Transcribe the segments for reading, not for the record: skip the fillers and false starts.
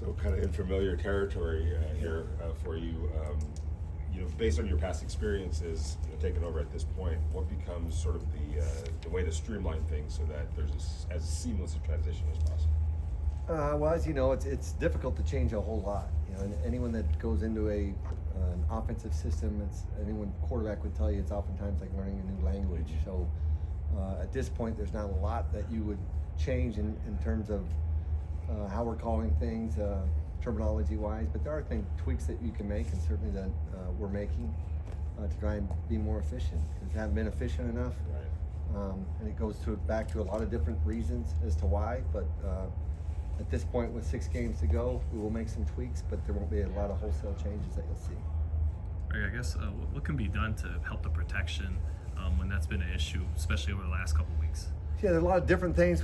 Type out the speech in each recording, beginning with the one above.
So kind of in familiar territory here for you. Based on your past experiences, taking over at this point, what becomes sort of the way to streamline things so that there's as seamless a transition as possible? Well, as you know, it's difficult to change a whole lot. And anyone that goes into an offensive system, anyone quarterback would tell you it's oftentimes like learning a new language. So at this point, there's not a lot that you would change in terms of how we're calling things terminology-wise, but there are tweaks that you can make, and certainly that we're making to try and be more efficient, because haven't been efficient enough. Right. And it goes back to a lot of different reasons as to why, but at this point with 6 games to go, we will make some tweaks, but there won't be a lot of wholesale changes that you'll see. Right, I guess what can be done to help the protection when that's been an issue, especially over the last couple of weeks? Yeah, there's a lot of different things.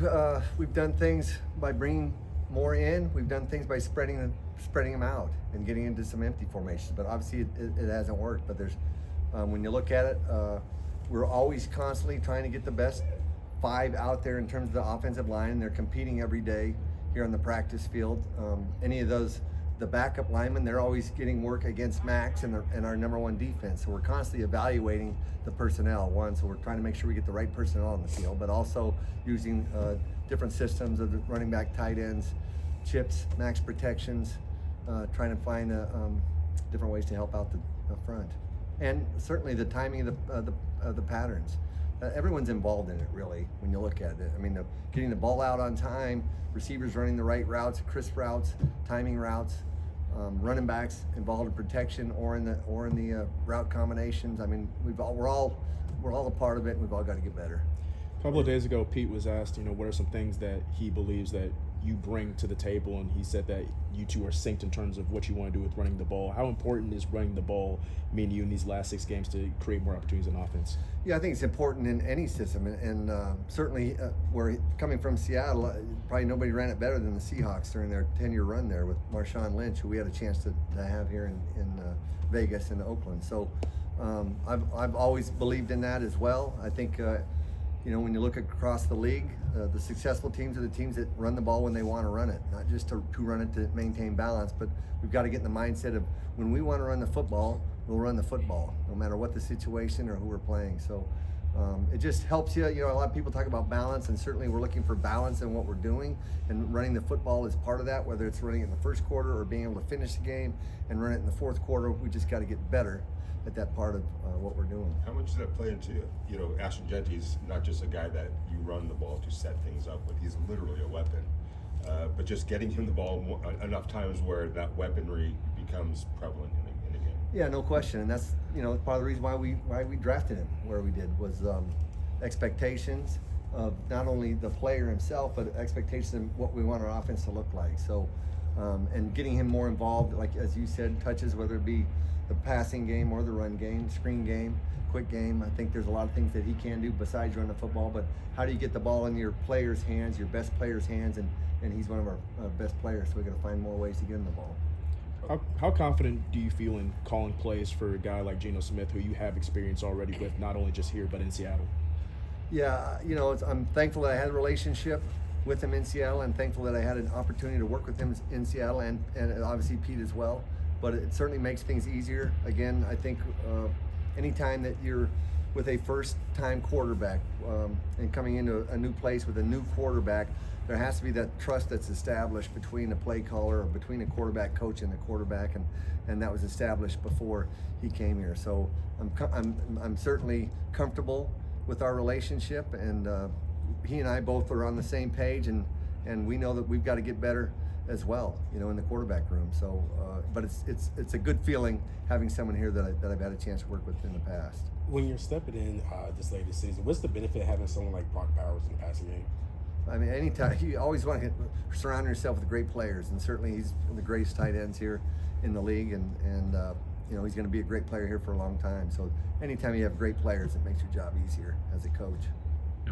We've done things by bringing more in. We've done things by spreading them out and getting into some empty formations. But obviously, it hasn't worked. But there's when you look at it, we're always constantly trying to get the best 5 out there in terms of the offensive line, and they're competing every day here on the practice field. Any of those, the backup linemen, they're always getting work against Max and our number 1 defense. So we're constantly evaluating the personnel. So we're trying to make sure we get the right personnel on the field, but also using different systems of the running back, tight ends, chips, max protections, trying to find different ways to help out the front. And certainly the timing of the patterns. Everyone's involved in it, really, when you look at it. I mean, getting the ball out on time, receivers running the right routes, crisp routes, timing routes, running backs involved in protection or in the route combinations. I mean, we're all a part of it, and we've all got to get better. A couple of days ago, Pete was asked, what are some things that he believes that you bring to the table, and he said that you two are synced in terms of what you want to do with running the ball. How important is running the ball, meaning you in these last 6 games, to create more opportunities in offense? Yeah, I think it's important in any system, and certainly we're coming from Seattle. Probably nobody ran it better than the Seahawks during their 10-year run there with Marshawn Lynch, who we had a chance to have here in Vegas and Oakland. So I've always believed in that as well. I think when you look across the league, the successful teams are the teams that run the ball when they want to run it, not just to run it to maintain balance, but we've got to get in the mindset of when we want to run the football, we'll run the football, no matter what the situation or who we're playing. So it just helps you. A lot of people talk about balance, and certainly we're looking for balance in what we're doing, and running the football is part of that, whether it's running it in the first quarter or being able to finish the game and run it in the fourth quarter. We just got to get better at that part of what we're doing. How much does that play into, Ashton Genty's not just a guy that you run the ball to set things up, but he's literally a weapon. But just getting him the ball enough times where that weaponry becomes prevalent in a game. Yeah, no question, and that's part of the reason why we drafted him where we did was expectations of not only the player himself, but expectations of what we want our offense to look like. So, and getting him more involved, like as you said, touches, whether it be the passing game or the run game, screen game, quick game. I think there's a lot of things that he can do besides run the football, but how do you get the ball in your players' hands, your best players' hands, and he's one of our best players, so we got to find more ways to get him the ball. How confident do you feel in calling plays for a guy like Geno Smith, who you have experience already with, not only just here, but in Seattle? Yeah, I'm thankful that I had a relationship with him in Seattle, and thankful that I had an opportunity to work with him in Seattle, and obviously Pete as well. But it certainly makes things easier. Again, I think anytime that you're with a first-time quarterback and coming into a new place with a new quarterback, there has to be that trust that's established between the play caller or between the quarterback coach and the quarterback, and that was established before he came here. So I'm certainly comfortable with our relationship, and he and I both are on the same page, and we know that we've got to get better as well, in the quarterback room. So, but it's a good feeling having someone here that I've had a chance to work with in the past. When you're stepping in this latest season, what's the benefit of having someone like Brock Bowers in the passing game? I mean, anytime you always want to surround yourself with great players, and certainly he's one of the greatest tight ends here in the league, and he's going to be a great player here for a long time. So, anytime you have great players, it makes your job easier as a coach.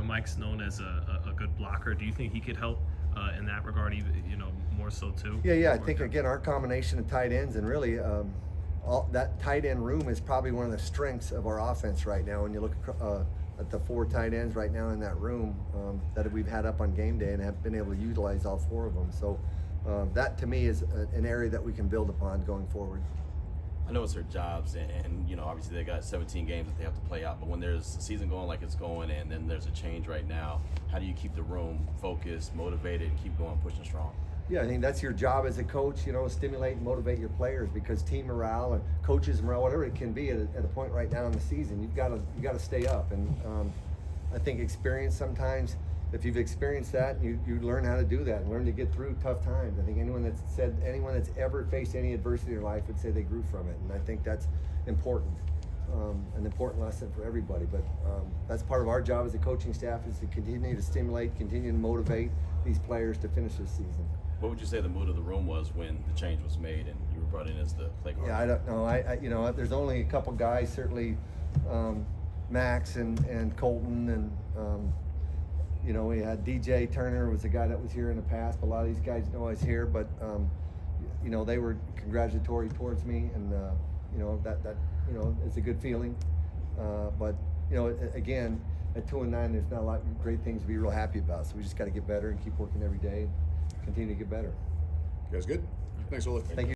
Mike's known as a good blocker. Do you think he could help in that regard, even more so too? Yeah. I think again our combination of tight ends, and really that tight end room is probably one of the strengths of our offense right now. When you look at the 4 tight ends right now in that room that we've had up on game day and have been able to utilize all 4 of them. So that to me is an area that we can build upon going forward. I know it's their jobs, and you know, obviously they got 17 games that they have to play out. But when there's a season going like it's going, and then there's a change right now, how do you keep the room focused, motivated, and keep going, pushing strong? Yeah, I think that's your job as a coach, you know, stimulate and motivate your players, because team morale and coaches morale, whatever it can be at a point right now in the season, you got to stay up. And I think experience sometimes, if you've experienced that, you learn how to do that and learn to get through tough times. I think anyone that's ever faced any adversity in their life would say they grew from it, and I think that's important, an important lesson for everybody. But that's part of our job as a coaching staff, is to continue to stimulate, continue to motivate these players to finish this season. What would you say the mood of the room was when the change was made and you were brought in as the play caller? Yeah, I don't know. I you know, there's only a couple guys, certainly Max and Colton, and you know, we had DJ Turner was a guy that was here in the past. But a lot of these guys know I was here, but you know, they were congratulatory towards me, and you know, that you know, it's a good feeling. But you know, again, at 2-9, there's not a lot of great things to be real happy about. So we just got to get better and keep working every day, and continue to get better. You guys good? Thanks, Ole. Thank you.